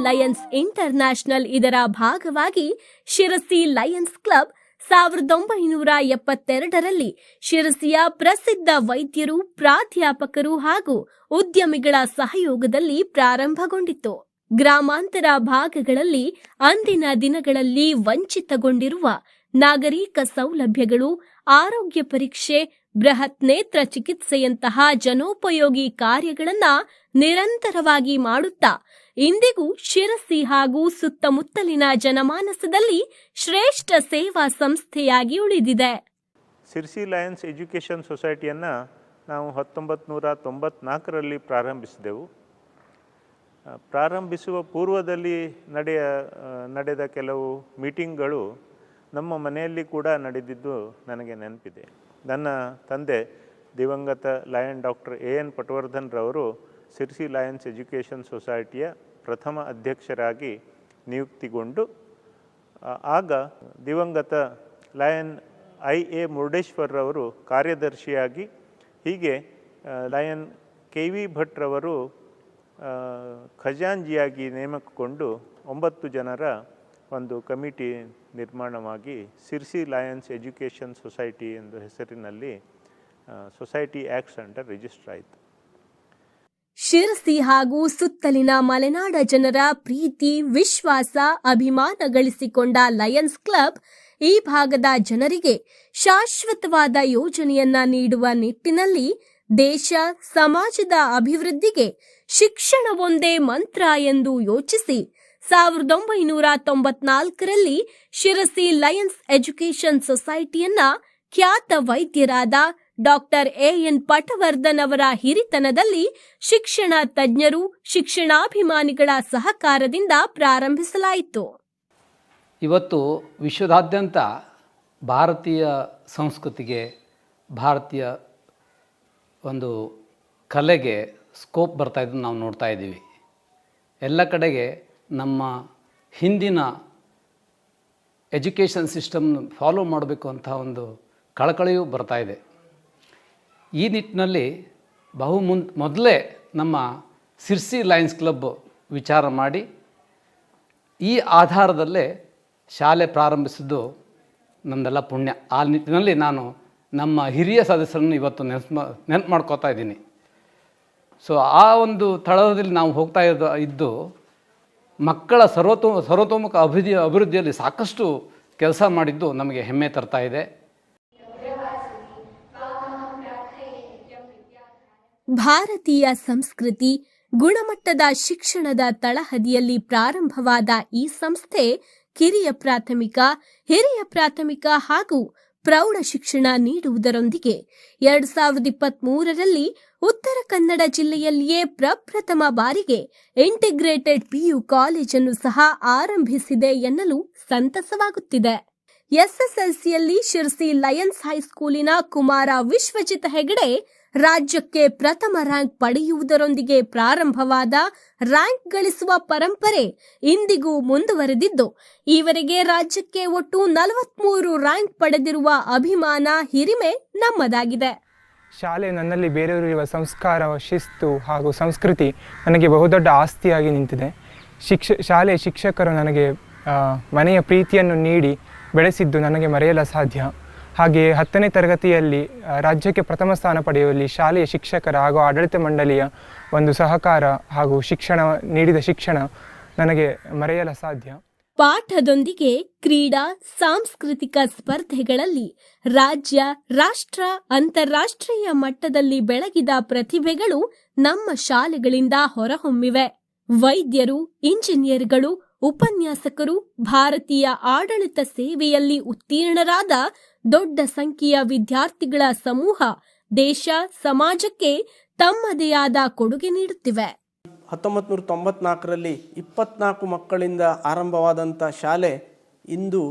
Lions international ಇದರ ಭಾಗವಾಗಿ Sirsi Lions club 1972ರಲ್ಲಿ ಶಿರಸಿಯ ಪ್ರಸಿದ್ಧ ವೈದ್ಯರು, ಪ್ರಾಧ್ಯಾಪಕರು ಹಾಗೂ ಉದ್ಯಮಿಗಳ ಸಹಯೋಗದಲ್ಲಿ ಪ್ರಾರಂಭಗೊಂಡಿತು. ಗ್ರಾಮಾಂತರ ಭಾಗಗಳಲ್ಲಿ ಅಂದಿನ ದಿನಗಳಲ್ಲಿ ವಂಚಿತಗೊಂಡಿರುವ ನಾಗರಿಕ ಸೌಲಭ್ಯಗಳು, ಆರೋಗ್ಯ ಪರೀಕ್ಷೆ, ಬೃಹತ್ ನೇತ್ರ ಚಿಕಿತ್ಸೆಯಂತಹ ಜನೋಪಯೋಗಿ ಕಾರ್ಯಗಳನ್ನು ನಿರಂತರವಾಗಿ ಮಾಡುತ್ತಾ ಇಂದಿಗೂ ಶಿರಸಿ ಹಾಗೂ ಸುತ್ತಮುತ್ತಲಿನ ಜನಮಾನಸದಲ್ಲಿ ಶ್ರೇಷ್ಠ ಸೇವಾ ಸಂಸ್ಥೆಯಾಗಿ ಉಳಿದಿದೆ. ಶಿರಸಿ ಲಯನ್ಸ್ ಎಜುಕೇಷನ್ ಸೊಸೈಟಿಯನ್ನು ನಾವು 1994ರಲ್ಲಿ ಪ್ರಾರಂಭಿಸಿದೆವು. ಪ್ರಾರಂಭಿಸುವ ಪೂರ್ವದಲ್ಲಿ ನಡೆದ ಕೆಲವು ಮೀಟಿಂಗ್ಗಳು ನಮ್ಮ ಮನೆಯಲ್ಲಿ ಕೂಡ ನಡೆದಿದ್ದು ನನಗೆ ನೆನಪಿದೆ. ನನ್ನ ತಂದೆ ದಿವಂಗತ ಲಯನ್ ಡಾಕ್ಟರ್ AN ಪಟವರ್ಧನ್ ರವರು ಶಿರಸಿ ಲಯನ್ಸ್ ಎಜುಕೇಷನ್ ಸೊಸೈಟಿಯ ಪ್ರಥಮ ಅಧ್ಯಕ್ಷರಾಗಿ ನಿಯುಕ್ತಿಗೊಂಡು, ಆಗ ದಿವಂಗತ ಲಯನ್ IA ಮುರುಡೇಶ್ವರ್ ರವರು ಕಾರ್ಯದರ್ಶಿಯಾಗಿ, ಹೀಗೆ ಲಯನ್ KV ಭಟ್ ರವರು ಖಜಾಂಜಿಯಾಗಿ ನೇಮಕಗೊಂಡು 9 ಜನರ ಒಂದು ಕಮಿಟಿ ನಿರ್ಮಾಣವಾಗಿ ಶಿರಸಿ ಲಯನ್ಸ್ ಎಜುಕೇಷನ್ ಸೊಸೈಟಿ ಎಂಬ ಹೆಸರಿನಲ್ಲಿ ಸೊಸೈಟಿ ಆ್ಯಕ್ಟ್ಸ್ ಅಂಡರ್ ರಿಜಿಸ್ಟರ್ ಆಯಿತು. ಶಿರಸಿ ಹಾಗೂ ಸುತ್ತಲಿನ ಮಲೆನಾಡ ಜನರ ಪ್ರೀತಿ, ವಿಶ್ವಾಸ, ಅಭಿಮಾನ ಗಳಿಸಿಕೊಂಡ ಲಯನ್ಸ್ ಕ್ಲಬ್ ಈ ಭಾಗದ ಜನರಿಗೆ ಶಾಶ್ವತವಾದ ಯೋಜನೆಯನ್ನ ನೀಡುವ ನಿಟ್ಟಿನಲ್ಲಿ ದೇಶ, ಸಮಾಜದ ಅಭಿವೃದ್ಧಿಗೆ ಶಿಕ್ಷಣವೊಂದೇ ಮಂತ್ರ ಎಂದು ಯೋಚಿಸಿ 1994ರಲ್ಲಿ ಶಿರಸಿ ಲಯನ್ಸ್ ಎಜುಕೇಷನ್ ಸೊಸೈಟಿಯನ್ನ ಖ್ಯಾತ ವೈದ್ಯರಾದ ಡಾಕ್ಟರ್ AN ಪಟವರ್ಧನ್ ಅವರ ಹಿರಿತನದಲ್ಲಿ ಶಿಕ್ಷಣ ತಜ್ಞರು, ಶಿಕ್ಷಣಾಭಿಮಾನಿಗಳ ಸಹಕಾರದಿಂದ ಪ್ರಾರಂಭಿಸಲಾಯಿತು. ಇವತ್ತು ವಿಶ್ವದಾದ್ಯಂತ ಭಾರತೀಯ ಸಂಸ್ಕೃತಿಗೆ, ಭಾರತೀಯ ಒಂದು ಕಲೆಗೆ ಸ್ಕೋಪ್ ಬರ್ತಾ ಇದ್ದನ್ನು ನಾವು ನೋಡ್ತಾ ಇದ್ದೀವಿ. ಎಲ್ಲ ಕಡೆಗೆ ನಮ್ಮ ಹಿಂದಿನ ಎಜುಕೇಷನ್ ಸಿಸ್ಟಮ್ ಫಾಲೋ ಮಾಡಬೇಕು ಅಂತ ಒಂದು ಕಳಕಳಿಯೂ ಬರ್ತಾ ಇದೆ. ಈ ನಿಟ್ಟಿನಲ್ಲಿ ಮೊದಲೇ ನಮ್ಮ ಶಿರಸಿ ಲಯನ್ಸ್ ಕ್ಲಬ್ ವಿಚಾರ ಮಾಡಿ ಈ ಆಧಾರದಲ್ಲೇ ಶಾಲೆ ಪ್ರಾರಂಭಿಸಿದ್ದು ನಮ್ಮದೆಲ್ಲ ಪುಣ್ಯ. ಆ ನಿಟ್ಟಿನಲ್ಲಿ ನಾನು ನಮ್ಮ ಹಿರಿಯ ಸದಸ್ಯರನ್ನು ಇವತ್ತು ನೆನಪು ಮಾಡ್ಕೋತಾ ಇದ್ದೀನಿ. ಸೊ ಆ ಒಂದು ತಳದಲ್ಲಿ ನಾವು ಹೋಗ್ತಾ ಇದ್ದು ಮಕ್ಕಳ ಸರ್ವತೋಮುಖ ಅಭಿವೃದ್ಧಿಯಲ್ಲಿ ಸಾಕಷ್ಟು ಕೆಲಸ ಮಾಡಿದ್ದು ನಮಗೆ ಹೆಮ್ಮೆ ತರ್ತಾ ಇದೆ. ಭಾರತೀಯ ಸಂಸ್ಕೃತಿ, ಗುಣಮಟ್ಟದ ಶಿಕ್ಷಣದ ತಳಹದಿಯಲ್ಲಿ ಪ್ರಾರಂಭವಾದ ಈ ಸಂಸ್ಥೆ ಕಿರಿಯ ಪ್ರಾಥಮಿಕ, ಹಿರಿಯ ಪ್ರಾಥಮಿಕ ಹಾಗೂ ಪ್ರೌಢ ಶಿಕ್ಷಣ ನೀಡುವುದರೊಂದಿಗೆ 2023ರಲ್ಲಿ ಉತ್ತರ ಕನ್ನಡ ಜಿಲ್ಲೆಯಲ್ಲಿಯೇ ಪ್ರಪ್ರಥಮ ಬಾರಿಗೆ ಇಂಟಿಗ್ರೇಟೆಡ್ PU ಕಾಲೇಜನ್ನು ಸಹ ಆರಂಭಿಸಿದೆ ಎನ್ನಲು ಸಂತಸವಾಗುತ್ತಿದೆ. SSLCಯಲ್ಲಿ ಶಿರಸಿ ಲಯನ್ಸ್ ಹೈಸ್ಕೂಲಿನ ಕುಮಾರ ವಿಶ್ವಜಿತ್ ಹೆಗಡೆ ರಾಜ್ಯಕ್ಕೆ ಪ್ರಥಮ ರ್ಯಾಂಕ್ ಪಡೆಯುವುದರೊಂದಿಗೆ ಪ್ರಾರಂಭವಾದ ರ್ಯಾಂಕ್ ಗಳಿಸುವ ಪರಂಪರೆ ಇಂದಿಗೂ ಮುಂದುವರೆದಿದ್ದು, ಈವರೆಗೆ ರಾಜ್ಯಕ್ಕೆ ಒಟ್ಟು 43 ರ್ಯಾಂಕ್ ಪಡೆದಿರುವ ಅಭಿಮಾನ, ಹಿರಿಮೆ ನಮ್ಮದಾಗಿದೆ. ಶಾಲೆ ನನ್ನಲ್ಲಿ ಬೇರೆಯವರಿರುವ ಸಂಸ್ಕಾರ, ಶಿಸ್ತು ಹಾಗೂ ಸಂಸ್ಕೃತಿ ನನಗೆ ಬಹುದೊಡ್ಡ ಆಸ್ತಿಯಾಗಿ ನಿಂತಿದೆ. ಶಾಲೆಯ ಶಿಕ್ಷಕರು ನನಗೆ ಮನೆಯ ಪ್ರೀತಿಯನ್ನು ನೀಡಿ ಬೆಳೆಸಿದ್ದು ನನಗೆ ಮರೆಯಲು ಸಾಧ್ಯ. ಹಾಗೆಯೇ 10ನೇ ತರಗತಿಯಲ್ಲಿ ರಾಜ್ಯಕ್ಕೆ ಪ್ರಥಮ ಸ್ಥಾನ ಪಡೆಯುವಲ್ಲಿ ಶಾಲೆಯ ಶಿಕ್ಷಕರ ಹಾಗೂ ಆಡಳಿತ ಮಂಡಳಿಯ ಒಂದು ಸಹಕಾರ ಹಾಗೂ ನೀಡಿದ ಶಿಕ್ಷಣ ನನಗೆ ಮರೆಯಲು ಸಾಧ್ಯ. ಪಾಠದೊಂದಿಗೆ ಕ್ರೀಡಾ, ಸಾಂಸ್ಕೃತಿಕ ಸ್ಪರ್ಧೆಗಳಲ್ಲಿ ರಾಜ್ಯ, ರಾಷ್ಟ್ರ, ಅಂತಾರಾಷ್ಟ್ರೀಯ ಮಟ್ಟದಲ್ಲಿ ಬೆಳಗಿದ ಪ್ರತಿಭೆಗಳು ನಮ್ಮ ಶಾಲೆಗಳಿಂದ ಹೊರಹೊಮ್ಮಿವೆ. ವೈದ್ಯರು, ಇಂಜಿನಿಯರ್ಗಳು, ಉಪನ್ಯಾಸಕರು, ಭಾರತೀಯ ಆಡಳಿತ ಸೇವೆಯಲ್ಲಿ ಉತ್ತೀರ್ಣರಾದ ದೊಡ್ಡ ಸಂಖ್ಯೆಯ ವಿದ್ಯಾರ್ಥಿಗಳ ಸಮೂಹ ದೇಶ, ಸಮಾಜಕ್ಕೆ ತಮ್ಮದೇ ಆದ ಕೊಡುಗೆ ನೀಡುತ್ತಿವೆ. 1994ರಲ್ಲಿ 24 ಮಕ್ಕಳಿಂದ ಆರಂಭವಾದಂಥ ಶಾಲೆ ಇಂದು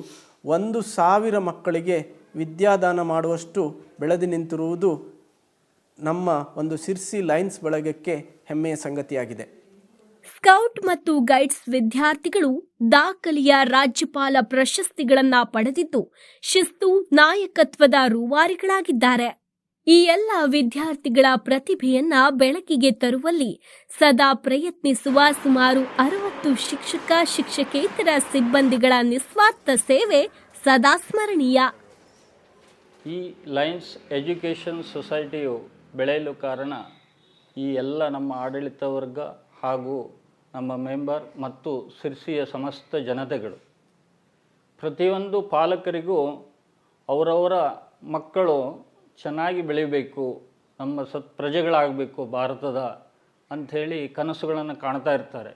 1,000 ಮಕ್ಕಳಿಗೆ ವಿದ್ಯಾದಾನ ಮಾಡುವಷ್ಟು ಬೆಳೆದು ನಿಂತಿರುವುದು ನಮ್ಮ ಒಂದು ಶಿರಸಿ ಲಯನ್ಸ್ ಬಳಗಕ್ಕೆ ಹೆಮ್ಮೆಯ ಸಂಗತಿಯಾಗಿದೆ. ಸ್ಕೌಟ್ ಮತ್ತು ಗೈಡ್ಸ್ ವಿದ್ಯಾರ್ಥಿಗಳು ದಾಖಲೆಯ ರಾಜ್ಯಪಾಲ ಪ್ರಶಸ್ತಿಗಳನ್ನ ಪಡೆದಿದ್ದು ಶಿಸ್ತು, ನಾಯಕತ್ವದ ರೂವಾರಿಗಳಾಗಿದ್ದಾರೆ. ಈ ಎಲ್ಲ ವಿದ್ಯಾರ್ಥಿಗಳ ಪ್ರತಿಭೆಯನ್ನ ಬೆಳಕಿಗೆ ತರುವಲ್ಲಿ ಸದಾ ಪ್ರಯತ್ನಿಸುವ ಸುಮಾರು 60 ಶಿಕ್ಷಕ ಶಿಕ್ಷಕೇತರ ಸಿಬ್ಬಂದಿಗಳ ನಿಸ್ವಾರ್ಥ ಸೇವೆ ಸದಾ ಸ್ಮರಣೀಯ. ಈ ಲಯನ್ಸ್ ಎಜುಕೇಷನ್ ಸೊಸೈಟಿಯು ಬೆಳೆಯಲು ಕಾರಣ ಈ ಎಲ್ಲ ನಮ್ಮ ಆಡಳಿತ ವರ್ಗ ಹಾಗೂ ನಮ್ಮ ಮೆಂಬರ್ ಮತ್ತು ಸಿರ್ಸಿಯ ಸಮಸ್ತ ಜನತೆಗಳು. ಪ್ರತಿಯೊಂದು ಪಾಲಕರಿಗೂ ಅವರವರ ಮಕ್ಕಳು ಚೆನ್ನಾಗಿ ಬೆಳಿಬೇಕು, ನಮ್ಮ ಪ್ರಜೆಗಳಾಗಬೇಕು ಭಾರತದ ಅಂಥೇಳಿ ಕನಸುಗಳನ್ನು ಕಾಣ್ತಾ ಇರ್ತಾರೆ.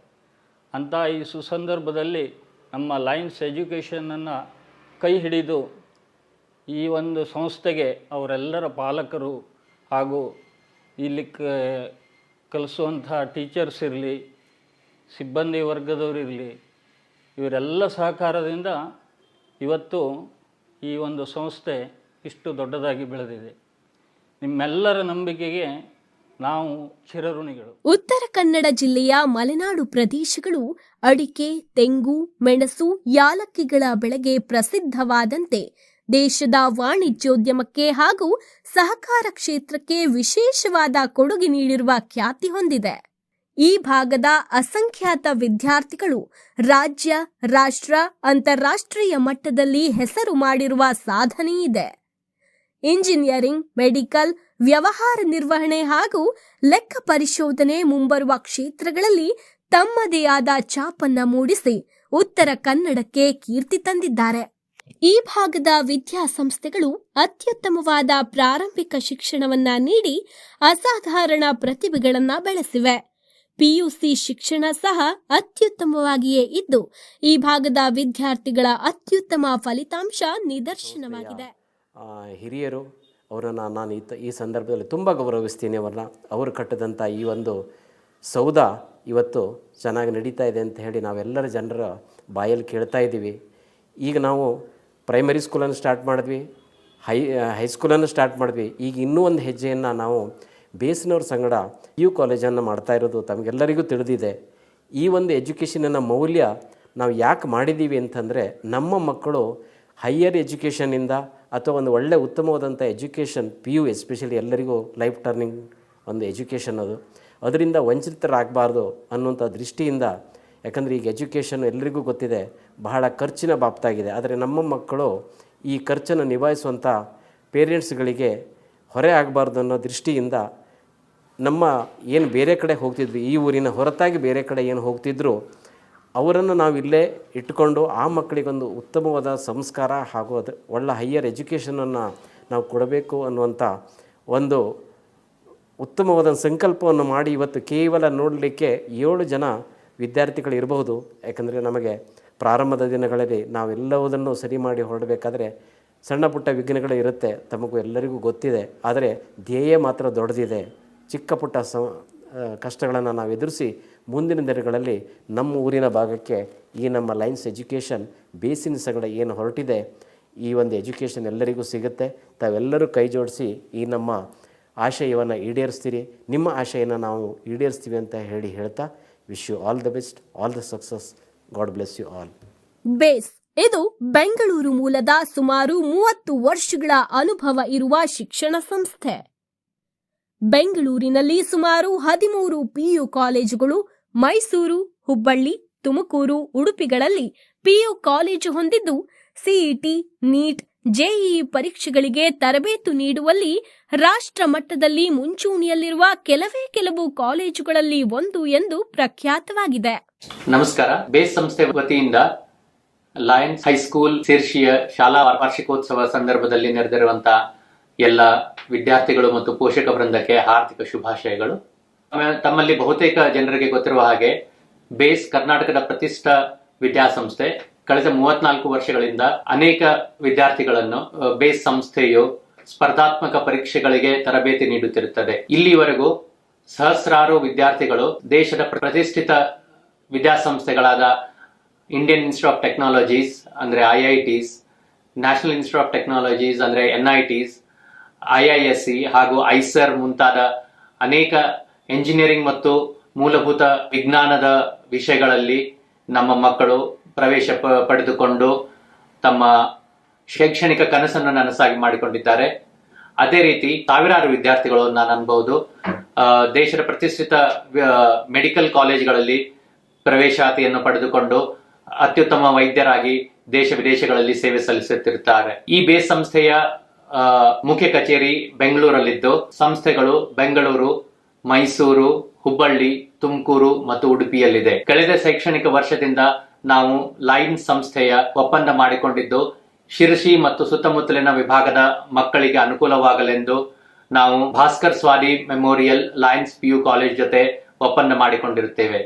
ಅಂಥ ಈ ಸುಸಂದರ್ಭದಲ್ಲಿ ನಮ್ಮ ಲಯನ್ಸ್ ಎಜುಕೇಷನನ್ನು ಕೈ ಹಿಡಿದು ಈ ಒಂದು ಸಂಸ್ಥೆಗೆ ಅವರೆಲ್ಲರ ಪಾಲಕರು ಹಾಗೂ ಇಲ್ಲಿ ಕಲಿಸುವಂಥ ಟೀಚರ್ಸ್ ಇರಲಿ, ಸಿಬ್ಬಂದಿ ವರ್ಗದವರಿರಲಿ, ಇವರೆಲ್ಲ ಸಹಕಾರದಿಂದ ಇವತ್ತು ಈ ಒಂದು ಸಂಸ್ಥೆ ಇಷ್ಟು ದೊಡ್ಡದಾಗಿ ಬೆಳೆದಿದೆ. ನಿಮ್ಮೆಲ್ಲರ ನಂಬಿಕೆಗೆ ನಾವು ಚಿರಋಣಿಗಳು. ಉತ್ತರ ಕನ್ನಡ ಜಿಲ್ಲೆಯ ಮಲೆನಾಡು ಪ್ರದೇಶಗಳು ಅಡಿಕೆ, ತೆಂಗು, ಮೆಣಸು, ಯಾಲಕ್ಕಿಗಳ ಬೆಳೆಗೆ ಪ್ರಸಿದ್ಧವಾದಂತೆ ದೇಶದ ವಾಣಿಜ್ಯೋದ್ಯಮಕ್ಕೆ ಹಾಗೂ ಸಹಕಾರ ಕ್ಷೇತ್ರಕ್ಕೆ ವಿಶೇಷವಾದ ಕೊಡುಗೆ ನೀಡಿರುವ ಖ್ಯಾತಿ ಹೊಂದಿದೆ. ಈ ಭಾಗದ ಅಸಂಖ್ಯಾತ ವಿದ್ಯಾರ್ಥಿಗಳು ರಾಜ್ಯ, ರಾಷ್ಟ್ರ, ಅಂತಾರಾಷ್ಟ್ರೀಯ ಮಟ್ಟದಲ್ಲಿ ಹೆಸರು ಮಾಡಿರುವ ಸಾಧನೆ ಇದೆ. ಇಂಜಿನಿಯರಿಂಗ್, ಮೆಡಿಕಲ್, ವ್ಯವಹಾರ ನಿರ್ವಹಣೆ ಹಾಗೂ ಲೆಕ್ಕ ಪರಿಶೋಧನೆ ಮುಂಬರುವ ಕ್ಷೇತ್ರಗಳಲ್ಲಿ ತಮ್ಮದೇ ಆದ ಛಾಪನ್ನ ಮೂಡಿಸಿ ಉತ್ತರ ಕನ್ನಡಕ್ಕೆ ಕೀರ್ತಿ ತಂದಿದ್ದಾರೆ. ಈ ಭಾಗದ ವಿದ್ಯಾಸಂಸ್ಥೆಗಳು ಅತ್ಯುತ್ತಮವಾದ ಪ್ರಾರಂಭಿಕ ಶಿಕ್ಷಣವನ್ನ ನೀಡಿ ಅಸಾಧಾರಣ ಪ್ರತಿಭೆಗಳನ್ನ ಬೆಳೆಸಿವೆ. ಪಿಯುಸಿ ಶಿಕ್ಷಣ ಸಹ ಅತ್ಯುತ್ತಮವಾಗಿಯೇ ಇದ್ದು ಈ ಭಾಗದ ವಿದ್ಯಾರ್ಥಿಗಳ ಅತ್ಯುತ್ತಮ ಫಲಿತಾಂಶ ನಿದರ್ಶನವಾಗಿದೆ. ಹಿರಿಯರು ಅವರನ್ನು ನಾನು ಈ ಸಂದರ್ಭದಲ್ಲಿ ತುಂಬ ಗೌರವಿಸ್ತೀನಿ. ಅವರು ಕಟ್ಟಿದಂಥ ಈ ಒಂದು ಸೌಧ ಇವತ್ತು ಚೆನ್ನಾಗಿ ನಡೀತಾ ಇದೆ ಅಂತ ಹೇಳಿ ನಾವೆಲ್ಲರ ಜನರ ಬಾಯಲ್ಲಿ ಕೇಳ್ತಾ ಇದ್ದೀವಿ. ಈಗ ನಾವು ಪ್ರೈಮರಿ ಸ್ಕೂಲನ್ನು ಸ್ಟಾರ್ಟ್ ಮಾಡಿದ್ವಿ, ಹೈಸ್ಕೂಲನ್ನು ಸ್ಟಾರ್ಟ್ ಮಾಡಿದ್ವಿ. ಈಗ ಇನ್ನೂ ಒಂದು ಹೆಜ್ಜೆಯನ್ನು ನಾವು ಬೇಸಿನವ್ರ ಸಂಗಡ ಯು ಕಾಲೇಜನ್ನು ಮಾಡ್ತಾ ಇರೋದು ತಮಗೆಲ್ಲರಿಗೂ ತಿಳಿದಿದೆ. ಈ ಒಂದು ಎಜುಕೇಷನ್ನ ಮೌಲ್ಯ ನಾವು ಯಾಕೆ ಮಾಡಿದ್ದೀವಿ ಅಂತಂದರೆ, ನಮ್ಮ ಮಕ್ಕಳು ಹೈಯರ್ ಎಜುಕೇಷನಿಂದ ಅಥವಾ ಒಂದು ಒಳ್ಳೆಯ ಉತ್ತಮವಾದಂಥ ಎಜುಕೇಷನ್ PU ಎಸ್ಪೆಷಲಿ ಎಲ್ಲರಿಗೂ ಲೈಫ್ ಟರ್ನಿಂಗ್ ಒಂದು ಎಜುಕೇಷನ್ ಅದರಿಂದ ವಂಚಿತರಾಗಬಾರ್ದು ಅನ್ನುವಂಥ ದೃಷ್ಟಿಯಿಂದ. ಯಾಕಂದರೆ ಈಗ ಎಜುಕೇಷನ್ ಎಲ್ಲರಿಗೂ ಗೊತ್ತಿದೆ ಬಹಳ ಖರ್ಚಿನ ಬಾಬ್ತಾಗಿದೆ. ಆದರೆ ನಮ್ಮ ಮಕ್ಕಳು ಈ ಖರ್ಚನ್ನು ನಿಭಾಯಿಸುವಂಥ ಪೇರೆಂಟ್ಸ್ಗಳಿಗೆ ಹೊರೆ ಆಗಬಾರ್ದು ಅನ್ನೋ ದೃಷ್ಟಿಯಿಂದ ನಮ್ಮ ಏನು ಬೇರೆ ಕಡೆ ಹೋಗ್ತಿದ್ವಿ, ಈ ಊರಿನ ಹೊರತಾಗಿ ಬೇರೆ ಕಡೆ ಏನು ಹೋಗ್ತಿದ್ರು ಅವರನ್ನು ನಾವು ಇಲ್ಲೇ ಇಟ್ಕೊಂಡು ಆ ಮಕ್ಕಳಿಗೊಂದು ಉತ್ತಮವಾದ ಸಂಸ್ಕಾರ ಹಾಗೂ ಅದು ಒಳ್ಳೆ ಹೈಯರ್ ಎಜುಕೇಷನನ್ನು ನಾವು ಕೊಡಬೇಕು ಅನ್ನುವಂಥ ಒಂದು ಉತ್ತಮವಾದ ಸಂಕಲ್ಪವನ್ನು ಮಾಡಿ ಇವತ್ತು ಕೇವಲ ನೋಡಲಿಕ್ಕೆ 7 ಜನ ವಿದ್ಯಾರ್ಥಿಗಳು ಇರಬಹುದು. ಯಾಕಂದರೆ ನಮಗೆ ಪ್ರಾರಂಭದ ದಿನಗಳಲ್ಲಿ ನಾವೆಲ್ಲವುದನ್ನು ಸರಿ ಮಾಡಿ ಹೊರಡಬೇಕಾದ್ರೆ ಸಣ್ಣ ಪುಟ್ಟ ವಿಘ್ನಗಳು ಇರುತ್ತೆ, ತಮಗೂ ಎಲ್ಲರಿಗೂ ಗೊತ್ತಿದೆ. ಆದರೆ ಧ್ಯೇಯ ಮಾತ್ರ ದೊಡ್ಡದಿದೆ. ಚಿಕ್ಕ ಪುಟ್ಟ ಕಷ್ಟಗಳನ್ನು ನಾವು ಎದುರಿಸಿ ಮುಂದಿನ ದಿನಗಳಲ್ಲಿ ನಮ್ಮ ಊರಿನ ಭಾಗಕ್ಕೆ ಈ ನಮ್ಮ ಲಯನ್ಸ್ ಎಜುಕೇಷನ್ ಬೇಸಿನ ಸಂಗಡ ಏನು ಹೊರಟಿದೆ, ಈ ಒಂದು ಎಜುಕೇಷನ್ ಎಲ್ಲರಿಗೂ ಸಿಗುತ್ತೆ. ತಾವೆಲ್ಲರೂ ಕೈ ಜೋಡಿಸಿ ಈ ನಮ್ಮ ಆಶಯವನ್ನು ಈಡೇರಿಸ್ತೀರಿ, ನಿಮ್ಮ ಆಶಯನ ನಾವು ಈಡೇರಿಸ್ತೀವಿ ಅಂತ ಹೇಳ್ತಾ wish you all the best, all the success, god bless you all. ಬೇಸ್ ಇದು ಬೆಂಗಳೂರು ಮೂಲದ ಸುಮಾರು 30 ವರ್ಷಗಳ ಅನುಭವ ಇರುವ ಶಿಕ್ಷಣ ಸಂಸ್ಥೆ. ಬೆಂಗಳೂರಿನಲ್ಲಿ ಸುಮಾರು 13 PU ಕಾಲೇಜುಗಳು, ಮೈಸೂರು, ಹುಬ್ಬಳ್ಳಿ, ತುಮಕೂರು, ಉಡುಪಿಗಳಲ್ಲಿ PU ಕಾಲೇಜು ಹೊಂದಿದ್ದು CET, ನೀಟ್, JEE ಪರೀಕ್ಷೆಗಳಿಗೆ ತರಬೇತು ನೀಡುವಲ್ಲಿ ರಾಷ್ಟ್ರ ಮಟ್ಟದಲ್ಲಿ ಮುಂಚೂಣಿಯಲ್ಲಿರುವ ಕೆಲವು ಕಾಲೇಜುಗಳಲ್ಲಿ ಒಂದು ಎಂದು ಪ್ರಖ್ಯಾತವಾಗಿದೆ. ನಮಸ್ಕಾರ. ಬೇಸ್ ಸಂಸ್ಥೆ ವತಿಯಿಂದ ಲಯನ್ಸ್ ಹೈಸ್ಕೂಲ್ ಸಿರ್ಸಿಯ ಶಾಲಾ ವಾರ್ಷಿಕೋತ್ಸವ ಸಂದರ್ಭದಲ್ಲಿ ನಡೆದಿರುವಂತಹ ಎಲ್ಲ ವಿದ್ಯಾರ್ಥಿಗಳು ಮತ್ತು ಪೋಷಕ ವೃಂದಕ್ಕೆ ಹಾರ್ದಿಕ ಶುಭಾಶಯಗಳು. ತಮ್ಮಲ್ಲಿ ಬಹುತೇಕ ಜನರಿಗೆ ಗೊತ್ತಿರುವ ಹಾಗೆ ಬೇಸ್ ಕರ್ನಾಟಕದ ಪ್ರತಿಷ್ಠ ವಿದ್ಯಾಸಂಸ್ಥೆ. ಕಳೆದ 34 ವರ್ಷಗಳಿಂದ ಅನೇಕ ವಿದ್ಯಾರ್ಥಿಗಳನ್ನು ಬೇಸ್ ಸಂಸ್ಥೆಯು ಸ್ಪರ್ಧಾತ್ಮಕ ಪರೀಕ್ಷೆಗಳಿಗೆ ತರಬೇತಿ ನೀಡುತ್ತಿರುತ್ತದೆ. ಇಲ್ಲಿವರೆಗೂ ಸಹಸ್ರಾರು ವಿದ್ಯಾರ್ಥಿಗಳು ದೇಶದ ಪ್ರತಿಷ್ಠಿತ ವಿದ್ಯಾಸಂಸ್ಥೆಗಳಾದ ಇಂಡಿಯನ್ ಇನ್ಸ್ಟಿಟ್ಯೂಟ್ ಆಫ್ ಟೆಕ್ನಾಲಜೀಸ್ ಅಂದ್ರೆ IITs, national institute of technologies ಅಂದ್ರೆ NITs, IISc ಹಾಗೂ ISER ಮುಂತಾದ ಅನೇಕ ಎಂಜಿನಿಯರಿಂಗ್ ಮತ್ತು ಮೂಲಭೂತ ವಿಜ್ಞಾನದ ವಿಷಯಗಳಲ್ಲಿ ನಮ್ಮ ಮಕ್ಕಳು ಪ್ರವೇಶ ಪಡೆದುಕೊಂಡು ತಮ್ಮ ಶೈಕ್ಷಣಿಕ ಕನಸನ್ನು ನನಸಾಗಿ ಮಾಡಿಕೊಂಡಿದ್ದಾರೆ. ಅದೇ ರೀತಿ ಸಾವಿರಾರು ವಿದ್ಯಾರ್ಥಿಗಳು ನಾನು ಅನ್ಬಹುದು ದೇಶದ ಪ್ರತಿಷ್ಠಿತ ಮೆಡಿಕಲ್ ಕಾಲೇಜ್ಗಳಲ್ಲಿ ಪ್ರವೇಶಾತಿಯನ್ನು ಪಡೆದುಕೊಂಡು ಅತ್ಯುತ್ತಮ ವೈದ್ಯರಾಗಿ ದೇಶ ವಿದೇಶಗಳಲ್ಲಿ ಸೇವೆ ಸಲ್ಲಿಸುತ್ತಿರುತ್ತಾರೆ. ಈ ಬೇಸ್ ಸಂಸ್ಥೆಯ ಮುಖ್ಯ ಕಚೇರಿ ಬೆಂಗಳೂರಲ್ಲಿದ್ದು ಸಂಸ್ಥೆಗಳು ಬೆಂಗಳೂರು, ಮೈಸೂರು, ಹುಬ್ಬಳ್ಳಿ, ತುಮಕೂರು ಮತ್ತು ಉಡುಪಿಯಲ್ಲಿದೆ. ಕಳೆದ ಶೈಕ್ಷಣಿಕ ವರ್ಷದಿಂದ ನಾವು ಲಯನ್ಸ್ ಸಂಸ್ಥೆಯ ಒಪ್ಪಂದ ಮಾಡಿಕೊಂಡಿದ್ದು ಶಿರಸಿ ಮತ್ತು ಸುತ್ತಮುತ್ತಲಿನ ವಿಭಾಗದ ಮಕ್ಕಳಿಗೆ ಅನುಕೂಲವಾಗಲೆಂದು ನಾವು Bhaskar Swadi memorial Lions PU college ಜೊತೆ ಒಪ್ಪಂದ ಮಾಡಿಕೊಂಡಿರುತ್ತೇವೆ.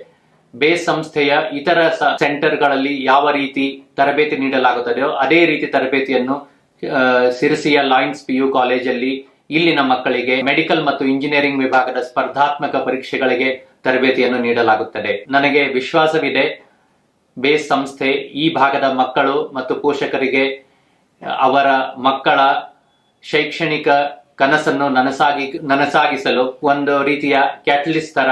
ಬೇಸ್ ಸಂಸ್ಥೆಯ ಇತರ ಸೆಂಟರ್ಗಳಲ್ಲಿ ಯಾವ ರೀತಿ ತರಬೇತಿ ನೀಡಲಾಗುತ್ತದೆಯೋ ಅದೇ ರೀತಿ ತರಬೇತಿಯನ್ನು ಶಿರಸಿಯ ಲಯನ್ಸ್ PU ಕಾಲೇಜಲ್ಲಿ ಇಲ್ಲಿನ ಮಕ್ಕಳಿಗೆ ಮೆಡಿಕಲ್ ಮತ್ತು ಇಂಜಿನಿಯರಿಂಗ್ ವಿಭಾಗದ ಸ್ಪರ್ಧಾತ್ಮಕ ಪರೀಕ್ಷೆಗಳಿಗೆ ತರಬೇತಿಯನ್ನು ನೀಡಲಾಗುತ್ತದೆ. ನನಗೆ ವಿಶ್ವಾಸವಿದೆ ಬೇಸ್ ಸಂಸ್ಥೆ ಈ ಭಾಗದ ಮಕ್ಕಳು ಮತ್ತು ಪೋಷಕರಿಗೆ ಅವರ ಮಕ್ಕಳ ಶೈಕ್ಷಣಿಕ ಕನಸನ್ನು ನನಸಾಗಿಸಲು ಒಂದು ರೀತಿಯ ಕ್ಯಾಟಲಿಸ್ಟ್ ತರ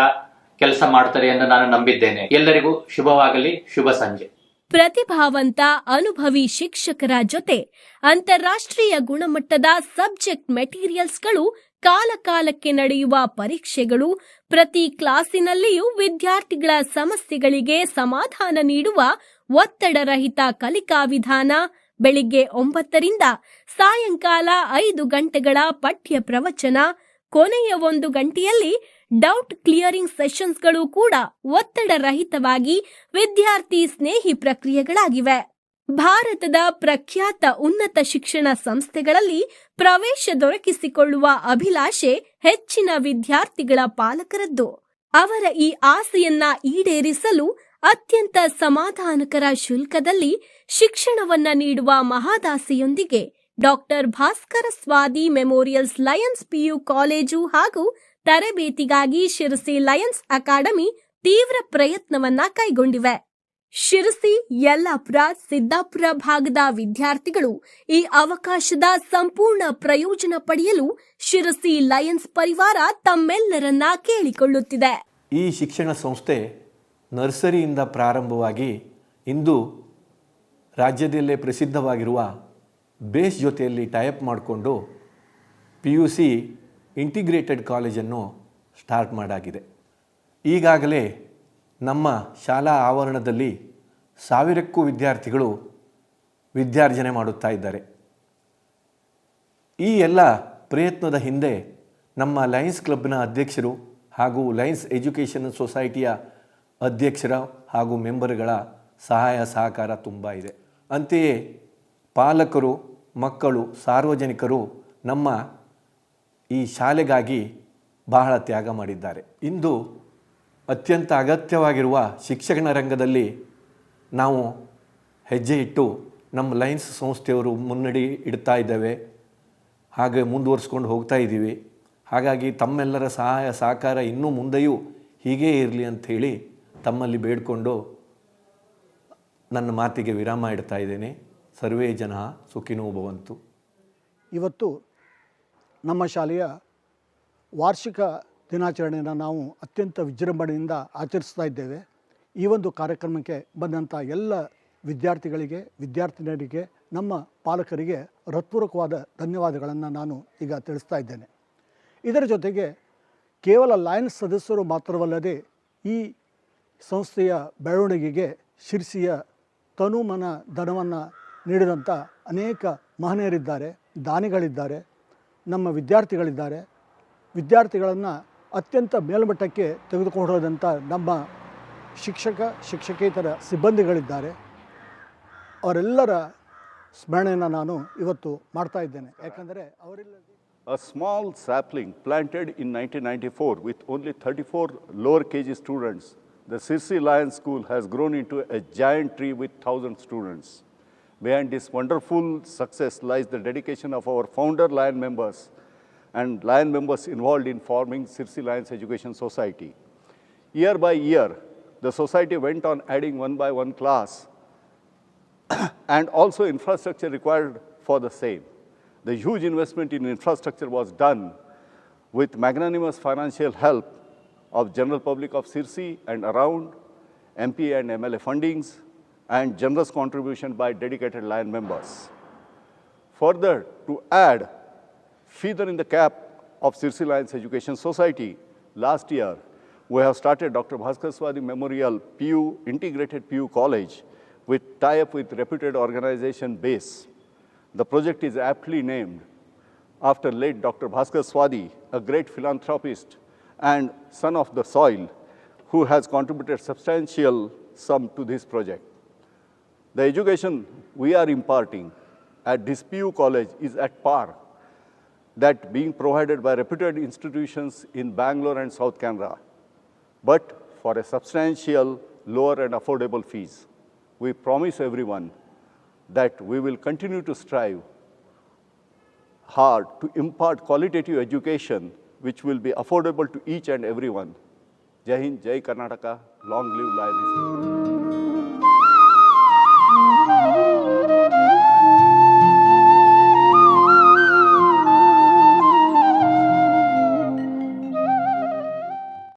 ಕೆಲಸ ಮಾಡುತ್ತದೆ ಎಂದು ನಾನು ನಂಬಿದ್ದೇನೆ. ಎಲ್ಲರಿಗೂ ಶುಭವಾಗಲಿ. ಶುಭ ಸಂಜೆ. ಪ್ರತಿಭಾವಂತ ಅನುಭವಿ ಶಿಕ್ಷಕರ ಜೊತೆ ಅಂತಾರಾಷ್ಟ್ರೀಯ ಗುಣಮಟ್ಟದ ಸಬ್ಜೆಕ್ಟ್ ಮೆಟೀರಿಯಲ್ಸ್ಗಳು, ಕಾಲಕಾಲಕ್ಕೆ ನಡೆಯುವ ಪರೀಕ್ಷೆಗಳು, ಪ್ರತಿ ಕ್ಲಾಸಿನಲ್ಲಿಯೂ ವಿದ್ಯಾರ್ಥಿಗಳ ಸಮಸ್ಯೆಗಳಿಗೆ ಸಮಾಧಾನ ನೀಡುವ ಒತ್ತಡರಹಿತ ಕಲಿಕಾ ವಿಧಾನ, ಬೆಳಿಗ್ಗೆ 9 ರಿಂದ ಸಾಯಂಕಾಲ 5 ಗಂಟೆಗಳ ಪಠ್ಯ ಪ್ರವಚನ, ಕೊನೆಯ 1 ಗಂಟೆಯಲ್ಲಿ ಡೌಟ್ ಕ್ಲಿಯರಿಂಗ್ ಸೆಷನ್ಸ್ಗಳು ಕೂಡ ಒತ್ತಡರಹಿತವಾಗಿ ವಿದ್ಯಾರ್ಥಿ ಸ್ನೇಹಿ ಪ್ರಕ್ರಿಯೆಗಳಾಗಿವೆ. ಭಾರತದ ಪ್ರಖ್ಯಾತ ಉನ್ನತ ಶಿಕ್ಷಣ ಸಂಸ್ಥೆಗಳಲ್ಲಿ ಪ್ರವೇಶ ದೊರಕಿಸಿಕೊಳ್ಳುವ ಅಭಿಲಾಷೆ ಹೆಚ್ಚಿನ ವಿದ್ಯಾರ್ಥಿಗಳ ಪಾಲಕರದ್ದು. ಅವರ ಈ ಆಸೆಯನ್ನ ಈಡೇರಿಸಲು ಅತ್ಯಂತ ಸಮಾಧಾನಕರ ಶುಲ್ಕದಲ್ಲಿ ಶಿಕ್ಷಣವನ್ನ ನೀಡುವ ಮಹಾದಾಸೆಯೊಂದಿಗೆ doctor Bhaskara Swadi memorials Lions PU college ಹಾಗೂ ತರಬೇತಿಗಾಗಿ ಶಿರಸಿ ಲಯನ್ಸ್ ಅಕಾಡೆಮಿ ತೀವ್ರ ಪ್ರಯತ್ನವನ್ನ ಕೈಗೊಂಡಿವೆ. ಶಿರಸಿ, ಯಲ್ಲಾಪುರ, ಸಿದ್ದಾಪುರ ಭಾಗದ ವಿದ್ಯಾರ್ಥಿಗಳು ಈ ಅವಕಾಶದ ಸಂಪೂರ್ಣ ಪ್ರಯೋಜನ ಪಡೆಯಲು ಶಿರಸಿ ಲಯನ್ಸ್ ಪರಿವಾರ ತಮ್ಮೆಲ್ಲರನ್ನ ಕೇಳಿಕೊಳ್ಳುತ್ತಿದೆ. ಈ ಶಿಕ್ಷಣ ಸಂಸ್ಥೆ ನರ್ಸರಿಯಿಂದ ಪ್ರಾರಂಭವಾಗಿ ಇಂದು ರಾಜ್ಯದಲ್ಲೇ ಪ್ರಸಿದ್ಧವಾಗಿರುವ ಬೇಸ್ ಜೊತೆಯಲ್ಲಿ ಟೈಅಪ್ ಮಾಡಿಕೊಂಡು PUC ಇಂಟಿಗ್ರೇಟೆಡ್ ಕಾಲೇಜನ್ನು ಸ್ಟಾರ್ಟ್ ಮಾಡಾಗಿದೆ. ಈಗಾಗಲೇ ನಮ್ಮ ಶಾಲಾ ಆವರಣದಲ್ಲಿ 1000ಕ್ಕೂ ವಿದ್ಯಾರ್ಥಿಗಳು ವಿದ್ಯಾರ್ಜನೆ ಮಾಡುತ್ತಾ ಇದ್ದಾರೆ. ಈ ಎಲ್ಲ ಪ್ರಯತ್ನದ ಹಿಂದೆ ನಮ್ಮ ಲಯನ್ಸ್ ಕ್ಲಬ್ನ ಅಧ್ಯಕ್ಷರು ಹಾಗೂ ಲಯನ್ಸ್ ಎಜುಕೇಷನ್ ಸೊಸೈಟಿಯ ಅಧ್ಯಕ್ಷರ ಹಾಗೂ ಮೆಂಬರ್ಗಳ ಸಹಾಯ ಸಹಕಾರ ತುಂಬ ಇದೆ. ಅಂತೆಯೇ ಪಾಲಕರು, ಮಕ್ಕಳು, ಸಾರ್ವಜನಿಕರು ನಮ್ಮ ಈ ಶಾಲೆಗಾಗಿ ಬಹಳ ತ್ಯಾಗ ಮಾಡಿದ್ದಾರೆ. ಇಂದು ಅತ್ಯಂತ ಅಗತ್ಯವಾಗಿರುವ ಶಿಕ್ಷಣ ರಂಗದಲ್ಲಿ ನಾವು ಹೆಜ್ಜೆ ಇಟ್ಟು ನಮ್ಮ ಲಯನ್ಸ್ ಸಂಸ್ಥೆಯವರು ಮುನ್ನಡೆ ಇಡ್ತಾ ಇದ್ದೇವೆ, ಹಾಗೆ ಮುಂದುವರಿಸ್ಕೊಂಡು ಹೋಗ್ತಾ ಇದ್ದೀವಿ. ಹಾಗಾಗಿ ತಮ್ಮೆಲ್ಲರ ಸಹಾಯ ಸಹಕಾರ ಇನ್ನೂ ಮುಂದೆಯೂ ಹೀಗೇ ಇರಲಿ ಅಂಥೇಳಿ ತಮ್ಮಲ್ಲಿ ಬೇಡಿಕೊಂಡು ನನ್ನ ಮಾತಿಗೆ ವಿರಾಮ ಇಡ್ತಾ ಇದ್ದೇನೆ. ಸರ್ವೇ ಜನ ಸುಖಿನೋ ಭವಂತು. ಇವತ್ತು ನಮ್ಮ ಶಾಲೆಯ ವಾರ್ಷಿಕ ದಿನಾಚರಣೆಯನ್ನು ನಾವು ಅತ್ಯಂತ ವಿಜೃಂಭಣೆಯಿಂದ ಆಚರಿಸ್ತಾ ಇದ್ದೇವೆ. ಈ ಒಂದು ಕಾರ್ಯಕ್ರಮಕ್ಕೆ ಬಂದಂಥ ಎಲ್ಲ ವಿದ್ಯಾರ್ಥಿಗಳಿಗೆ, ವಿದ್ಯಾರ್ಥಿನಿಯರಿಗೆ, ನಮ್ಮ ಪಾಲಕರಿಗೆ ಹೃತ್ಪೂರ್ವಕವಾದ ಧನ್ಯವಾದಗಳನ್ನು ನಾನು ಈಗ ತಿಳಿಸ್ತಾ ಇದ್ದೇನೆ. ಇದರ ಜೊತೆಗೆ ಕೇವಲ ಲಯನ್ಸ್ ಸದಸ್ಯರು ಮಾತ್ರವಲ್ಲದೆ ಈ ಸಂಸ್ಥೆಯ ಬೆಳವಣಿಗೆಗೆ ಶಿರಸಿಯ ತನುಮನ ಧನವನ್ನು ನೀಡಿದಂಥ ಅನೇಕ ಮಹನೀಯರಿದ್ದಾರೆ, ದಾನಿಗಳಿದ್ದಾರೆ, ನಮ್ಮ ವಿದ್ಯಾರ್ಥಿಗಳಿದ್ದಾರೆ. ವಿದ್ಯಾರ್ಥಿಗಳನ್ನು ಅತ್ಯಂತ ಮೇಲ್ಮಟ್ಟಕ್ಕೆ ತೆಗೆದುಕೊಂಡು ಹೋದಂಥ ನಮ್ಮ ಶಿಕ್ಷಕೇತರ ಸಿಬ್ಬಂದಿಗಳಿದ್ದಾರೆ. ಅವರೆಲ್ಲರ ಸ್ಮರಣೆಯನ್ನು ನಾನು ಇವತ್ತು ಮಾಡ್ತಾ ಇದ್ದೇನೆ. ಯಾಕಂದರೆ ಅವರಿಲ್ಲದೆ A small sapling planted in 1994 with only 34 lower KG students, the Sirsi Lions School has grown into a giant tree with 1,000 students. Behind this wonderful success lies the dedication of our founder Lion members and Lion members involved in forming Sirsi Lions Education Society. Year by year, the society went on adding one by one class and also infrastructure required for the same. The huge investment in infrastructure was done with magnanimous financial help of general public of Sirsi and around, MP and MLA fundings, and generous contribution by dedicated Lion members. Further, to add feather in the cap of Sirsi Lions Education Society, last year, we have started Dr. Bhaskar Swadi Memorial PU, Integrated PU College with tie-up with reputed organization BASE. The project is aptly named after late Dr. Bhaskar Swadi, a great philanthropist and son of the soil, who has contributed substantial sum to this project. The education we are imparting at this PU college is at par that being provided by reputed institutions in Bangalore and South Canara, but for a substantial, lower and affordable fees. We promise everyone that we will continue to strive hard to impart qualitative education which will be affordable to each and everyone. Jai Hind, Jai Karnataka, long live Lion Institute.